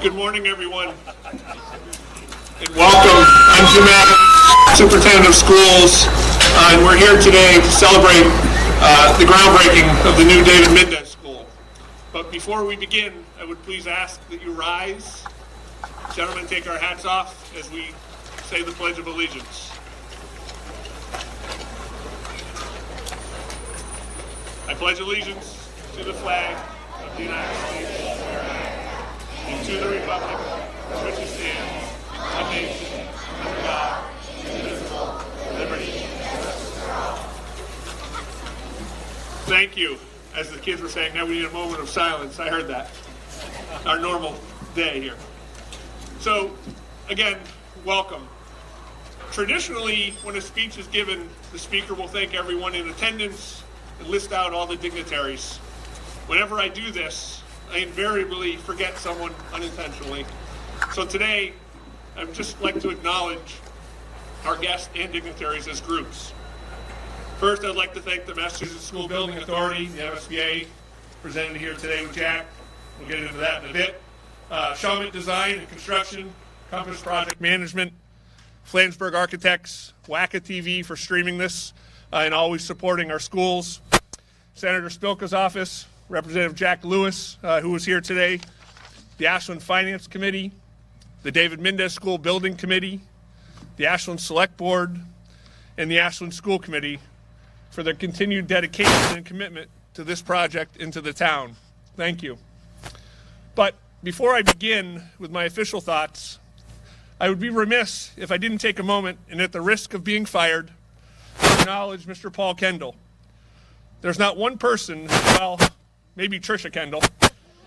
Good morning, everyone, and welcome. I'm Jim Adams, Superintendent of Schools, and we're here today to celebrate the groundbreaking of the new David Mindess School. But before we begin, I would please ask that you rise. Gentlemen, take our hats off as we say the Pledge of Allegiance. I pledge allegiance to the flag of the United States of America and to the republic for which it stands, one nation, under God, indivisible, with liberty and justice for all. Thank you. As the kids were saying, now we need a moment of silence. I heard that. Our normal day here. So, again, welcome. Traditionally, when a speech is given, the speaker will thank everyone in attendance and list out all the dignitaries. Whenever I do this, I invariably forget someone unintentionally. So today, I would just like to acknowledge our guests and dignitaries as groups. First, I'd like to thank the Massachusetts School Building Authority, the MSBA, presented here today with Jack. We'll get into that in a bit. Shawmut Design and Construction, Compass Project Management, Flansburgh Architects, WACA-TV for streaming this and always supporting our schools. Senator Spilka's office, Representative Jack Lewis, who was here today, the Ashland Finance Committee, the David Mindess School Building Committee, the Ashland Select Board, and the Ashland School Committee for their continued dedication and commitment to this project and to the town. Thank you. But before I begin with my official thoughts, I would be remiss if I didn't take a moment and at the risk of being fired, acknowledge Mr. Paul Kendall. There's not one person, well, maybe Tricia Kendall,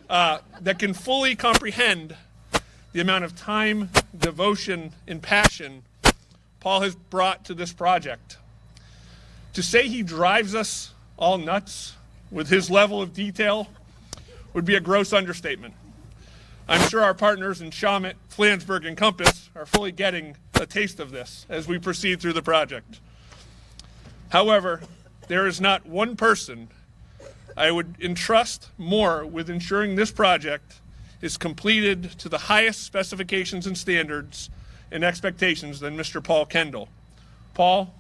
that can fully comprehend the amount of time, devotion, and passion Paul has brought to this project. To say he drives us all nuts with his level of detail would be a gross understatement. I'm sure our partners in Shawmut, Flansburgh, and Compass are fully getting a taste of this as we proceed through the project. However, there is not one person I would entrust more with ensuring this project is completed to the highest specifications and standards and expectations than Mr. Paul Kendall. Paul,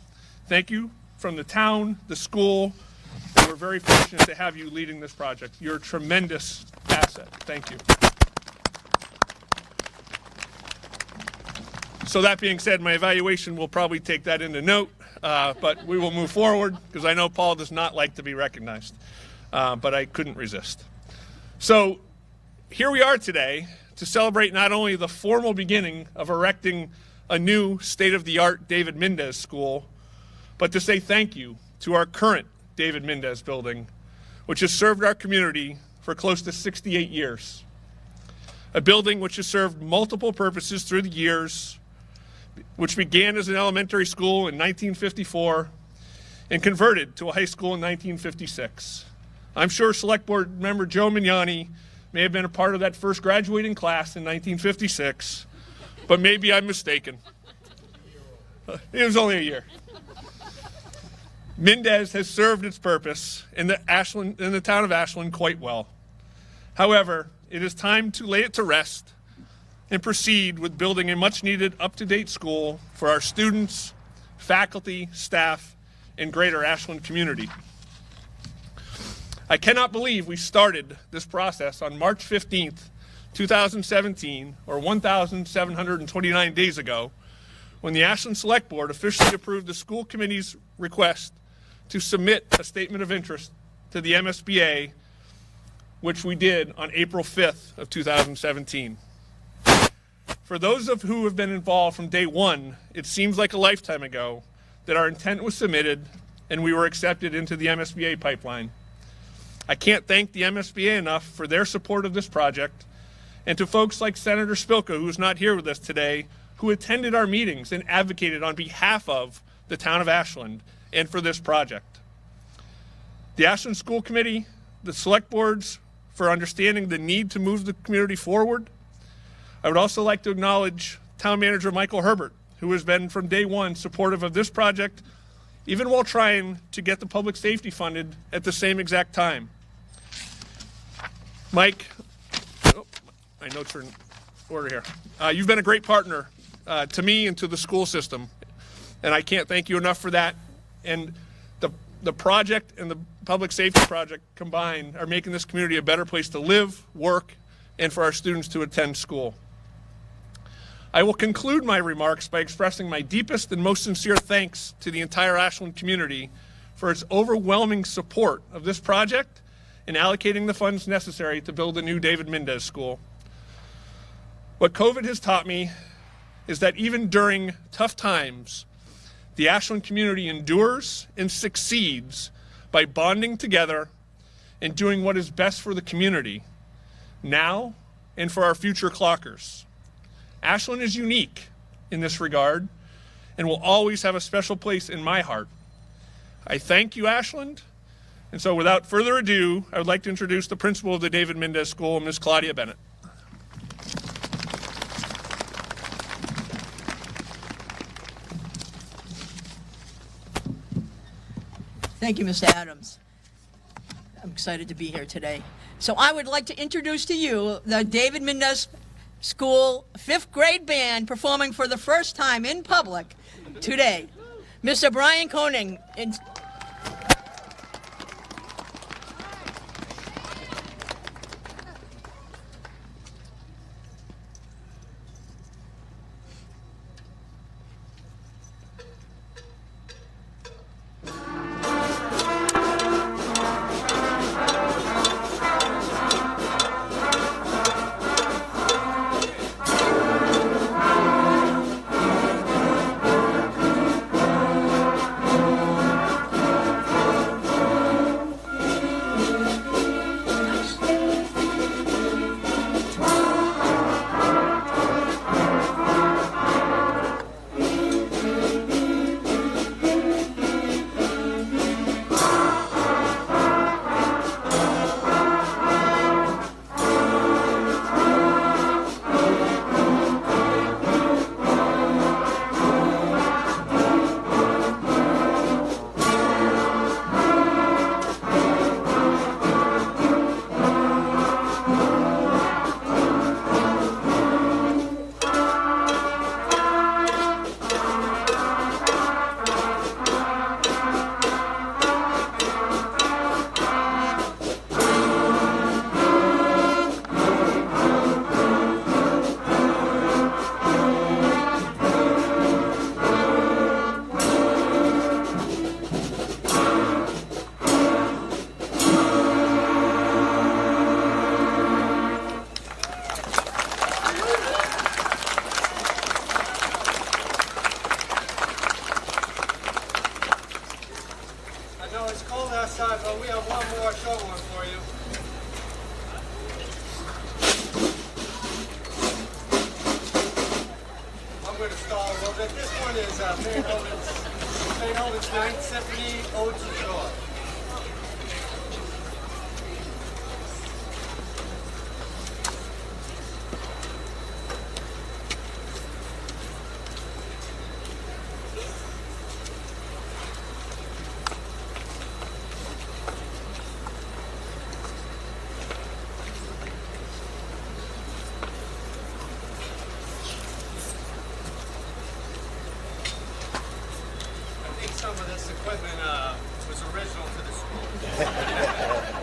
thank you from the town, the school, and we're very fortunate to have you leading this project. You're a tremendous asset. Thank you. So that being said, my evaluation will probably take that into note, but we will move forward because I know Paul does not like to be recognized, but I couldn't resist. So here we are today to celebrate not only the formal beginning of erecting a new state-of-the-art David Mindess School, but to say thank you to our current David Mindess building, which has served our community for close to 68 years. A building which has served multiple purposes through the years, which began as an elementary school in 1954 and converted to a high school in 1956. I'm sure Select Board member Joe Mignani may have been a part of that first graduating class in 1956, but maybe I'm mistaken. It was only a year. Mindess has served its purpose in the town of Ashland quite well. However, it is time to lay it to rest and proceed with building a much-needed up-to-date school for our students, faculty, staff, and greater Ashland community. I cannot believe we started this process on March 15th, 2017, or 1,729 days ago, when the Ashland Select Board officially approved the school committee's request to submit a statement of interest to the MSBA, which we did on April 5th of 2017. For those of who have been involved from day one, it seems like a lifetime ago that our intent was submitted and we were accepted into the MSBA pipeline. I can't thank the MSBA enough for their support of this project, and to folks like Senator Spilka, who is not here with us today, who attended our meetings and advocated on behalf of the town of Ashland and for this project. The Ashland School Committee, the Select Boards, for understanding the need to move the community forward. I would also like to acknowledge Town Manager Michael Herbert, who has been from day one supportive of this project, even while trying to get the public safety funded at the same exact time. Mike, my notes are order here. You've been a great partner to me and to the school system, and I can't thank you enough for that. And the project and the public safety project combined are making this community a better place to live, work, and for our students to attend school. I will conclude my remarks by expressing my deepest and most sincere thanks to the entire Ashland community for its overwhelming support of this project and allocating the funds necessary to build a new David Mindess school. What COVID has taught me is that even during tough times, the Ashland community endures and succeeds by bonding together and doing what is best for the community now and for our future clockers. Ashland is unique in this regard and will always have a special place in my heart. I thank you, Ashland. And so without further ado, I would like to introduce the principal of the David Mindess School, Ms. Claudia Bennett. Thank you, Mr. Adams. I'm excited to be here today. So I would like to introduce to you the David Mindess School 5th grade band performing for the first time in public today. Mr. Brian Koenig. outside, but we have one more short one for you. I'm going to stall a little bit. This one is Beethoven's Ninth Symphony, Ode to Joy. Some of this equipment was original to the school.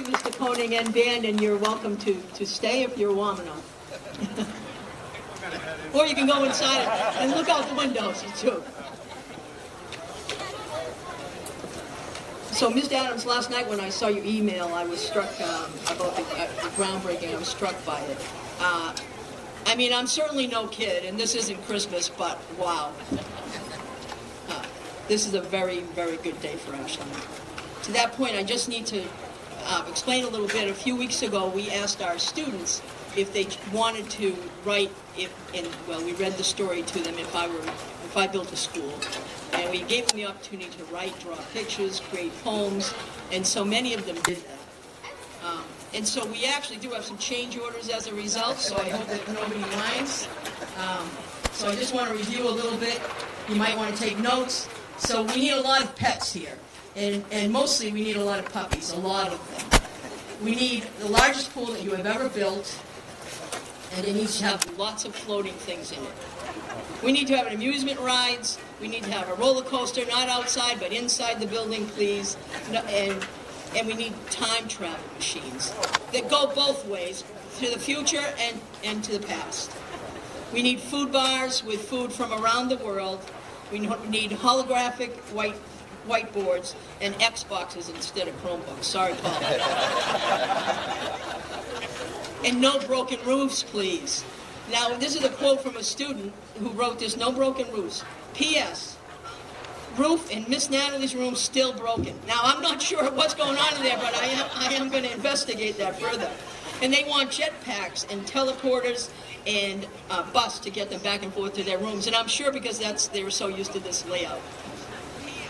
you, Mr. Koenig and band, and you're welcome to stay if you're warm enough. Or you can go inside and look out the windows, too. So, Ms. Adams, last night when I saw your email, I was struck about the groundbreaking. I was struck by it. I mean, I'm certainly no kid, and this isn't Christmas, but wow. This is a very, very good day for Ashland. To that point, I just need to explain a little bit. A few weeks ago, we asked our students if they wanted to write, we read the story to them, if I built a school. And we gave them the opportunity to write, draw pictures, create poems, and so many of them did that. And so we actually do have some change orders as a result, so I hope that nobody minds. So I just want to review a little bit. You might want to take notes. So we need a lot of pets here, and mostly we need a lot of puppies, a lot of them. We need the largest pool that you have ever built, and it needs to have lots of floating things in it. We need to have amusement rides. We need to have a roller coaster, not outside, but inside the building, please. And we need time travel machines that go both ways, to the future and to the past. We need food bars with food from around the world. We need holographic whiteboards and Xboxes instead of Chromebooks. Sorry, Paul. And no broken roofs, please. Now, this is a quote from a student who wrote this: no broken roofs. P.S. Roof in Miss Natalie's room still broken. Now, I'm not sure what's going on in there, but I am going to investigate that further. And they want jetpacks and teleporters and a bus to get them back and forth to their rooms. And I'm sure because they were so used to this layout.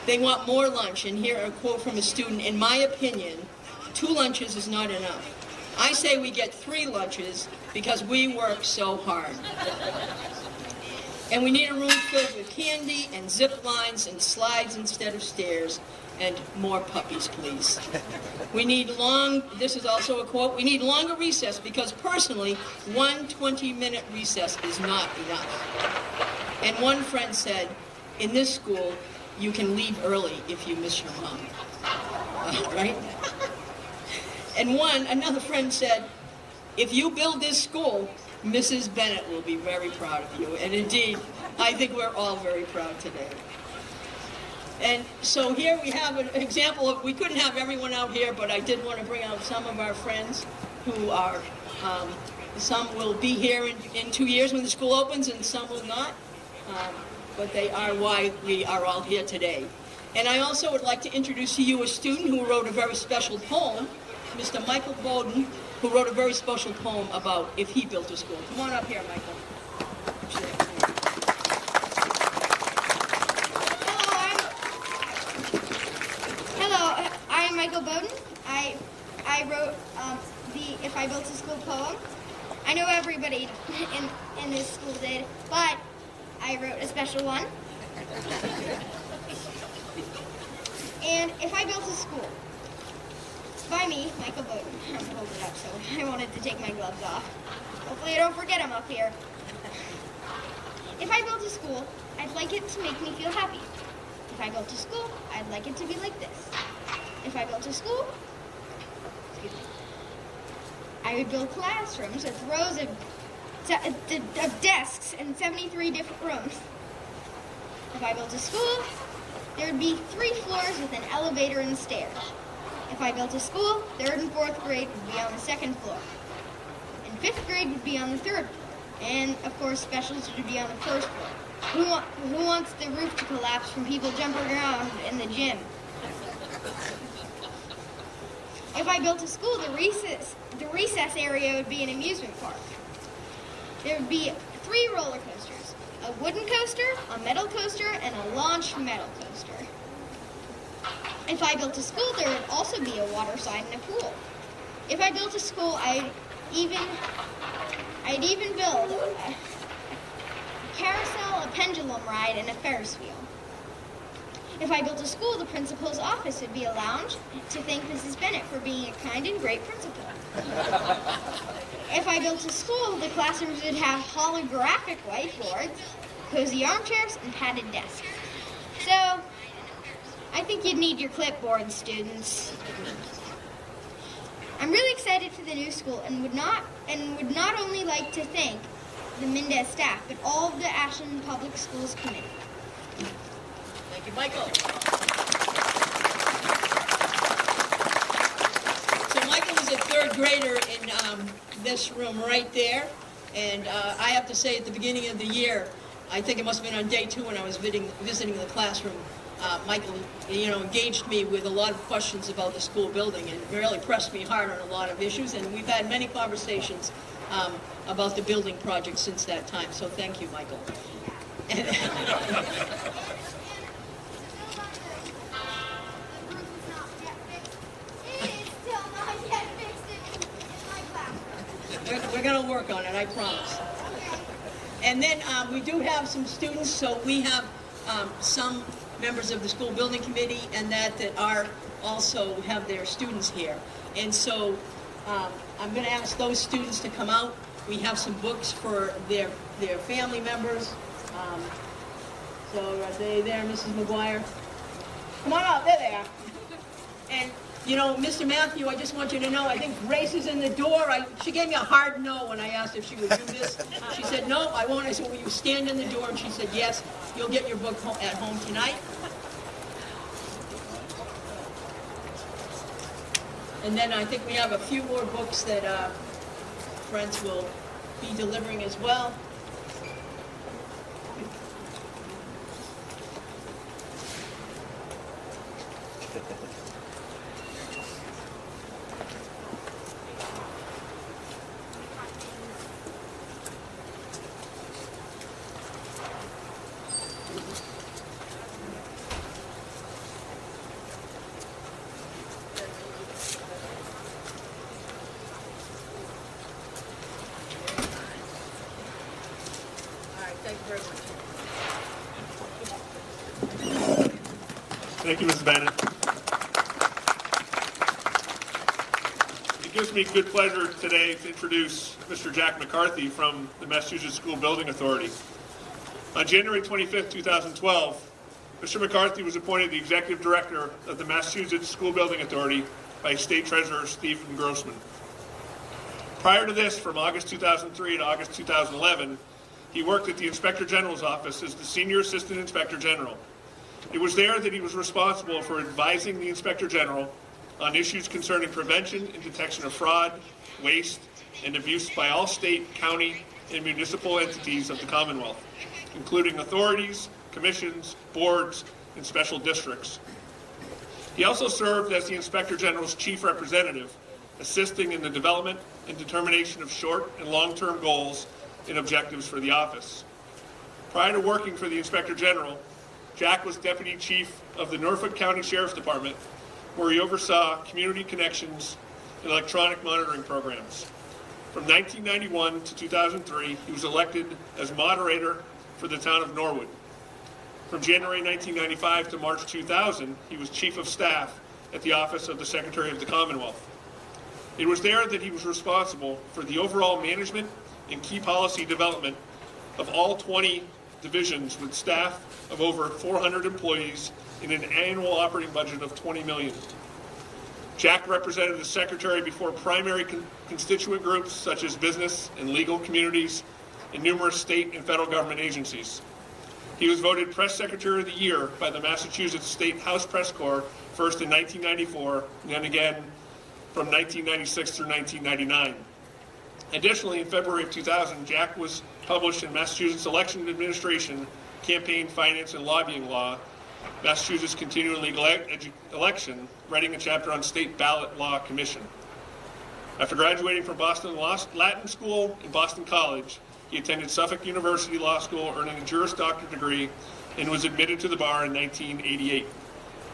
They want more lunch. And here a quote from a student: in my opinion, 2 lunches is not enough. I say we get 3 lunches because we work so hard. And we need a room filled with candy and zip lines and slides instead of stairs, and more puppies, please. We need this is also a quote, we need longer recess because personally, 1 20-minute recess is not enough. And one friend said, in this school, you can leave early if you miss your mom. Right? And another friend said, if you build this school, Mrs. Bennett will be very proud of you. And indeed, I think we're all very proud today. And so here we have an example of, we couldn't have everyone out here, but I did want to bring out some of our friends who are, some will be here in 2 years when the school opens and some will not. But they are why we are all here today. And I also would like to introduce to you a student who wrote a very special poem, Mr. Michael Bowden, who wrote a very special poem about if he built a school. Come on up here, Michael. Hello, I'm Michael Bowden. I wrote the If I Built a School poem. I know everybody in this school did, but I wrote a special one. And if I built a school, by me, Michael Bowden. I'm going to hold it up, so I wanted to take my gloves off. Hopefully I don't forget them up here. If I built a school, I'd like it to make me feel happy. If I built a school, I'd like it to be like this. If I built a school, I would build classrooms with rows of desks in 73 different rooms. If I built a school, there would be 3 floors with an elevator and stairs. If I built a school, 3rd and 4th grade would be on the 2nd floor. And 5th grade would be on the 3rd floor. And, of course, specials would be on the 1st floor. Who wants the roof to collapse from people jumping around in the gym? If I built a school, the recess area would be an amusement park. There would be 3 roller coasters, a wooden coaster, a metal coaster, and a launched metal coaster. If I built a school, there would also be a water slide and a pool. If I built a school, I'd even build a carousel, a pendulum ride, and a Ferris wheel. If I built a school, the principal's office would be a lounge to thank Mrs. Bennett for being a kind and great principal. If I built a school, the classrooms would have holographic whiteboards, cozy armchairs, and padded desks. So, I think you'd need your clipboard, students. I'm really excited for the new school and would not only like to thank the Mindess staff, but all of the Ashland Public Schools Committee. Thank you, Michael. So Michael is a third grader in this room right there. And I have to say, at the beginning of the year, I think it must have been on day 2 when I was visiting the classroom, Michael, engaged me with a lot of questions about the school building and really pressed me hard on a lot of issues. And we've had many conversations about the building project since that time. So thank you, Michael. We're going to work on it, I promise. And then we do have some students, so we have some members of the school building committee and that are also have their students here. And so I'm going to ask those students to come out. We have some books for their family members. So are they there, Mrs. McGuire? Come on out, they're there. And Mr. Matthew, I just want you to know, I think Grace is in the door. She gave me a hard no when I asked if she would do this. She said, no, I won't. I said, will you stand in the door? And she said, yes, you'll get your book at home tonight. And then I think we have a few more books that friends will be delivering as well. Thank you, Mrs. Bennett. It gives me good pleasure today to introduce Mr. Jack McCarthy from the Massachusetts School Building Authority. On January 25th, 2012, Mr. McCarthy was appointed the Executive Director of the Massachusetts School Building Authority by State Treasurer Stephen Grossman. Prior to this, from August 2003 to August 2011, he worked at the Inspector General's office as the Senior Assistant Inspector General. It was there that he was responsible for advising the Inspector General on issues concerning prevention and detection of fraud, waste, and abuse by all state, county, and municipal entities of the Commonwealth, including authorities, commissions, boards, and special districts. He also served as the Inspector General's chief representative, assisting in the development and determination of short and long-term goals and objectives for the office. Prior to working for the Inspector General, Jack was Deputy Chief of the Norfolk County Sheriff's Department, where he oversaw community connections and electronic monitoring programs. From 1991 to 2003, he was elected as moderator for the town of Norwood. From January 1995 to March 2000, he was Chief of Staff at the Office of the Secretary of the Commonwealth. It was there that he was responsible for the overall management and key policy development of all 20 divisions with staff of over 400 employees in an annual operating budget of $20 million. Jack represented the Secretary before primary constituent groups such as business and legal communities and numerous state and federal government agencies. He was voted Press Secretary of the Year by the Massachusetts State House Press Corps, first in 1994, and then again from 1996 through 1999. Additionally, in February of 2000, Jack was published in Massachusetts Election Administration, Campaign Finance and Lobbying Law, Massachusetts Continuing Legal Election, writing a chapter on State Ballot Law Commission. After graduating from Boston Latin School and Boston College, he attended Suffolk University Law School, earning a Juris Doctor degree, and was admitted to the bar in 1988.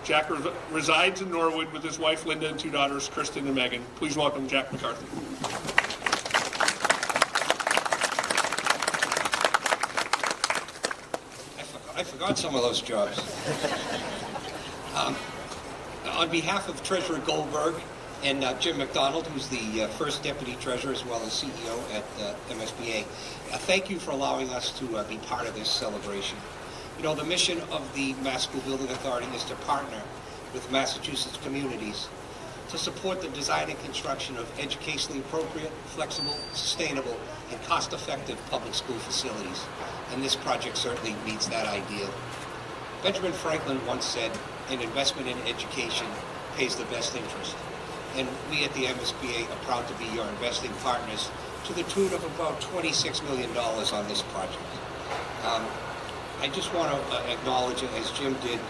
Jack resides in Norwood with his wife Linda and 2 daughters, Kristen and Megan. Please welcome Jack McCarthy. I forgot some of those jobs. On behalf of Treasurer Goldberg and Jim McDonald, who's the first Deputy Treasurer as well as CEO at MSBA, thank you for allowing us to be part of this celebration. You know, the mission of the Mass School Building Authority is to partner with Massachusetts communities to support the design and construction of educationally appropriate, flexible, sustainable, and cost-effective public school facilities. And this project certainly meets that ideal. Benjamin Franklin once said, an investment in education pays the best interest. And we at the MSBA are proud to be your investing partners to the tune of about $26 million on this project. I just want to acknowledge, as Jim did,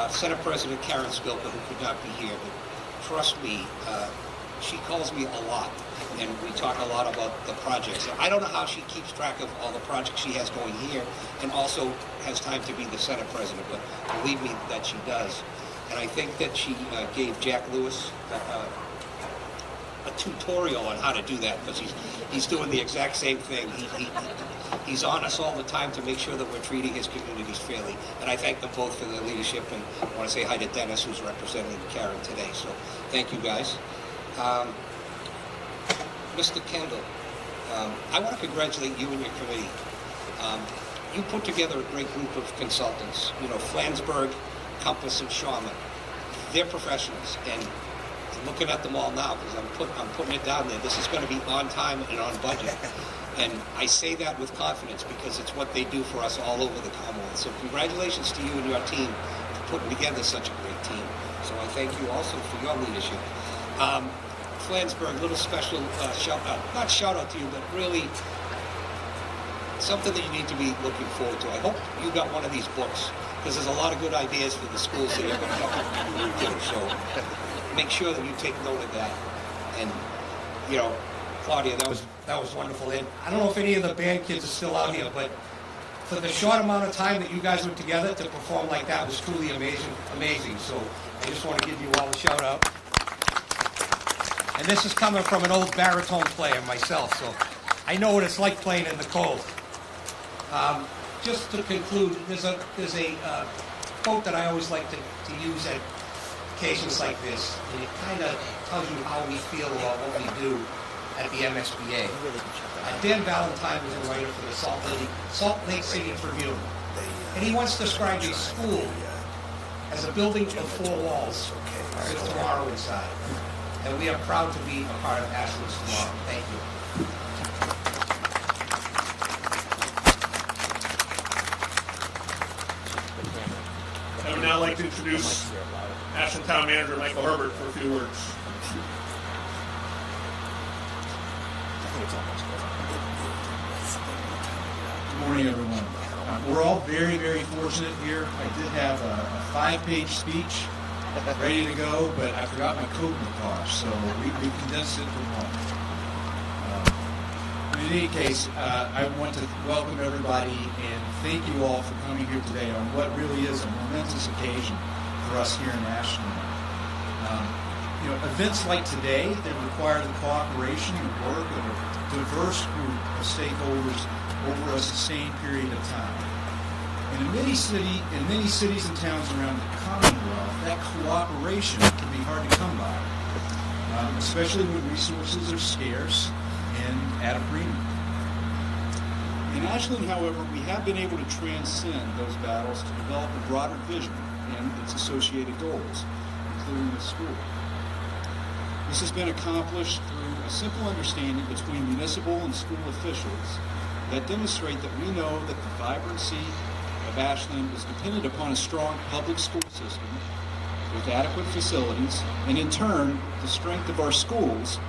Senate President Karen Spilka, who could not be here, but trust me, she calls me a lot, and we talk a lot about the projects. I don't know how she keeps track of all the projects she has going here, and also has time to be the Senate President, but believe me that she does. And I think that she gave Jack Lewis a tutorial on how to do that, because he's doing the exact same thing. He's on us all the time to make sure that we're treating his communities fairly. And I thank them both for their leadership, and I want to say hi to Dennis, who's representing Karen today. So thank you, guys. Mr. Kendall, I want to congratulate you and your committee. You put together a great group of consultants, Flansburgh, Compass, and Sharma. They're professionals, and looking at them all now, because I'm putting it down there, this is going to be on time and on budget. And I say that with confidence because it's what they do for us all over the Commonwealth. So congratulations to you and your team for putting together such a great team. So I thank you also for your leadership. Flansburgh, little special not shout out to you, but really something that you need to be looking forward to. I hope you got one of these books, because there's a lot of good ideas for the schools that you're going to have to do. So make sure that you take note of that. And, Claudia, that was wonderful. And I don't know if any of the band kids are still out here, but for the short amount of time that you guys were together to perform like that was truly amazing. So I just want to give you all a shout out. And this is coming from an old baritone player myself, so I know what it's like playing in the cold. Just to conclude, there's a quote that I always like to use at occasions like this, and it kind of tells you how we feel about what we do at the MSBA. Dan Valentine was a writer for the Salt Lake City Tribune, and he once described a school as a building of 4 walls with tomorrow inside. And we are proud to be a part of Ashland's tomorrow. Thank you. I would now like to introduce Ashland Town Manager Michael Herbert for a few words. Good morning, everyone. We're all very, very fortunate here. I did have a 5-page speech ready to go, but I forgot my coat in the car, so we condensed it to one. In any case, I want to welcome everybody and thank you all for coming here today on what really is a momentous occasion for us here in Ashland. Events like today that require the cooperation and work of a diverse group of stakeholders over a sustained period of time. And in many cities and towns around the Commonwealth, that cooperation can be hard to come by, especially when resources are scarce and at a premium. In Ashland, however, we have been able to transcend those battles to develop a broader vision and its associated goals, including the school. This has been accomplished through a simple understanding between municipal and school officials that demonstrate that we know that the vibrancy of Ashland is dependent upon a strong public school system with adequate facilities, and in turn, the strength of our schools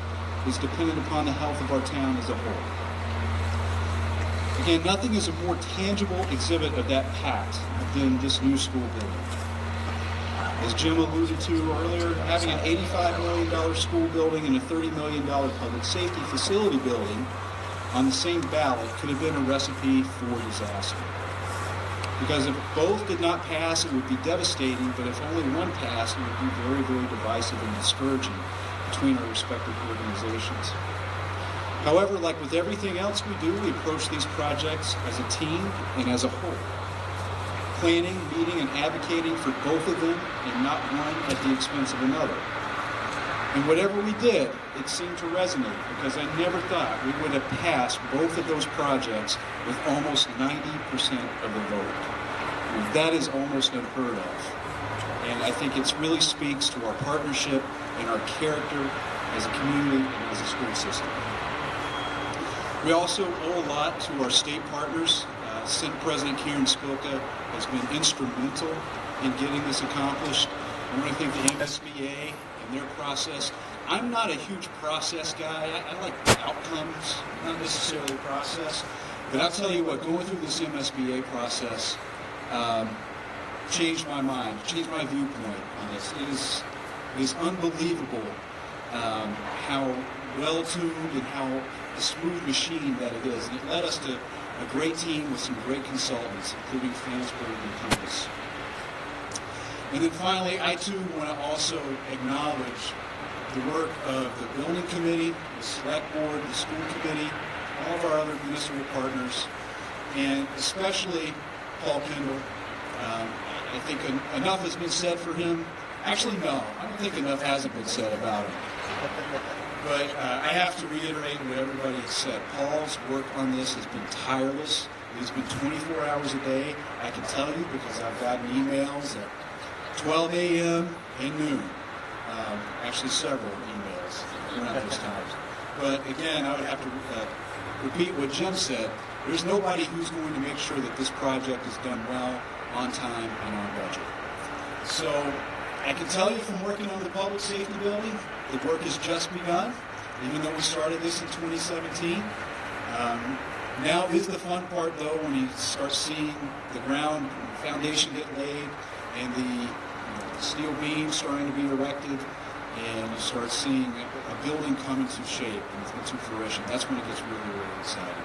is dependent upon the health of our town as a whole. Again, nothing is a more tangible exhibit of that pact than this new school building. As Jim alluded to earlier, having an $85 million school building and a $30 million public safety facility building on the same ballot could have been a recipe for disaster. Because if both did not pass, it would be devastating, but if only one passed, it would be very, very divisive and discouraging between our respective organizations. However, like with everything else we do, we approach these projects as a team and as a whole. Planning, meeting, and advocating for both of them and not one at the expense of another. And whatever we did, it seemed to resonate because I never thought we would have passed both of those projects with almost 90% of the vote. That is almost unheard of. And I think it really speaks to our partnership and our character as a community and as a school system. We also owe a lot to our state partners. Senate President Karen Spilka has been instrumental in getting this accomplished. I want to thank the MSBA and their process. I'm not a huge process guy. I like outcomes, not necessarily process. But I'll tell you what, going through this MSBA process changed my mind, changed my viewpoint on this. It is unbelievable how well-tuned and how a smooth machine that it is. And it led us to a great team with some great consultants, including Fansburg and Compass. And then finally, I too want to also acknowledge the work of the building committee, the select board, the school committee, all of our other municipal partners, and especially Paul Kendall. I think enough has been said for him. Actually, no, I don't think enough hasn't been said about him. But I have to reiterate what everybody has said. Paul's work on this has been tireless. He's been 24 hours a day. I can tell you because I've gotten emails at 12 a.m. and noon. Actually, several emails around those times. But again, I would have to repeat what Jim said. There's nobody who's going to make sure that this project is done well, on time, and on budget. So I can tell you from working on the public safety building, the work has just begun, even though we started this in 2017. Now is the fun part, though, when you start seeing the ground foundation get laid and the steel beams starting to be erected, and you start seeing a building come into shape and into fruition. That's when it gets really, really exciting.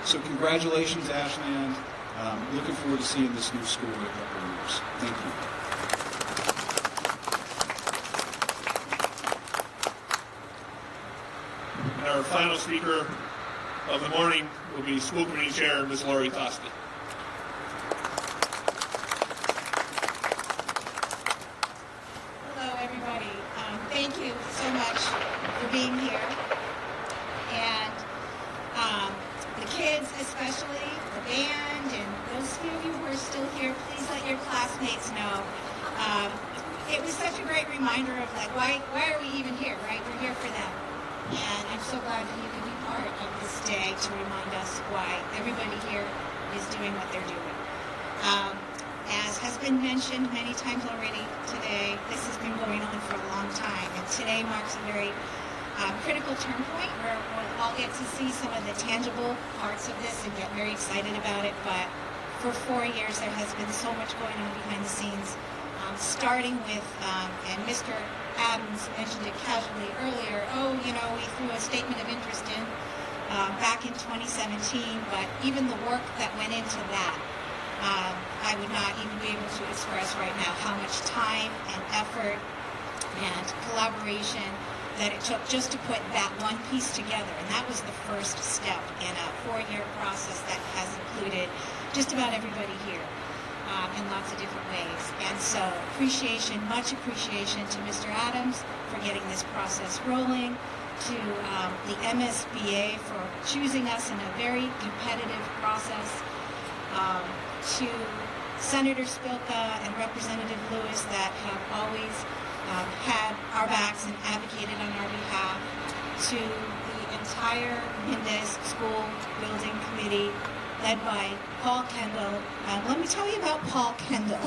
So congratulations, Ashland. Looking forward to seeing this new school in a couple of years. Thank you. And our final speaker of the morning will be School Committee Chair, Ms. Lori Toski. Hello, everybody. Thank you so much for being here. And the kids especially, the band, and those few of you who are still here, please let your classmates know. It was such a great reminder of like, why are we even here, right? We're here for them. And I'm so glad that you can be part of this day to remind us why everybody here is doing what they're doing. As has been mentioned many times already today, this has been going on for a long time, and today marks a very critical turn point where we'll all get to see some of the tangible parts of this and get very excited about it. But for 4 years, there has been so much going on behind the scenes, starting with, and Mr. Adams mentioned it casually earlier, we threw a statement of interest in back in 2017, but even the work that went into that, I would not even be able to express right now how much time and effort and collaboration that it took just to put that one piece together. And that was the first step in a 4-year process that has included just about everybody here in lots of different ways. And so much appreciation to Mr. Adams for getting this process rolling, to the MSBA for choosing us in a very competitive process, to Senator Spilka and Representative Lewis that have always had our backs and advocated on our behalf, to the entire Mindess School Building Committee led by Paul Kendall. Let me tell you about Paul Kendall.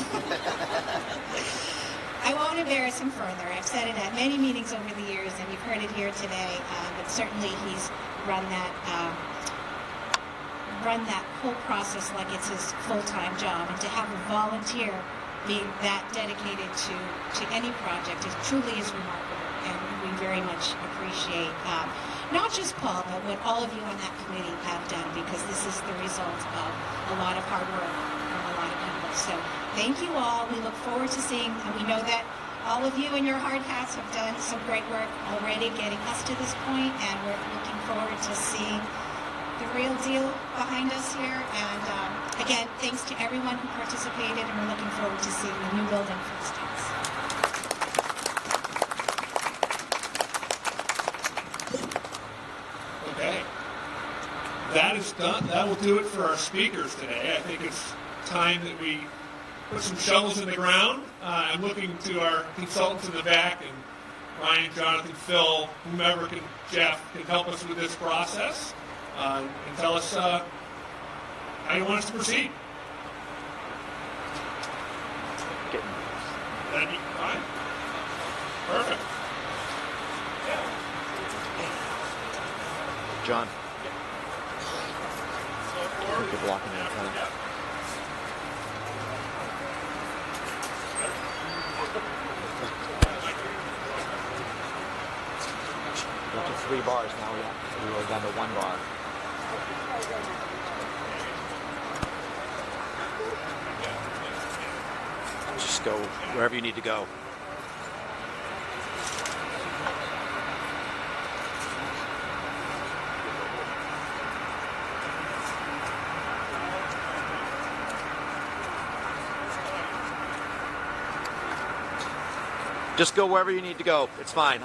I won't embarrass him further. I've said it at many meetings over the years, and you've heard it here today, but certainly he's run that whole process like it's his full-time job, and to have a volunteer being that dedicated to any project, it truly is remarkable, and we very much appreciate not just Paul, but what all of you on that committee have done, because this is the result of a lot of hard work from a lot of people. So thank you all. We look forward to seeing, and we know that all of you in your hard hats have done some great work already getting us to this point, and we're looking forward to seeing the real deal behind us here. And again, thanks to everyone who participated, and we're looking forward to seeing the new building for the students. Okay. That is done. That will do it for our speakers today. I think it's time that we put some shovels in the ground I'm looking to our consultants in the back, and Ryan, Jonathan, Phil, whomever can, Jeff, can help us with this process and tell us how you want us to proceed. That'd be fine. Perfect. John. You're blocking it. We're up to 3 bars now, yeah. We were down to 1 bar. Just go wherever you need to go. Just go wherever you need to go. It's fine.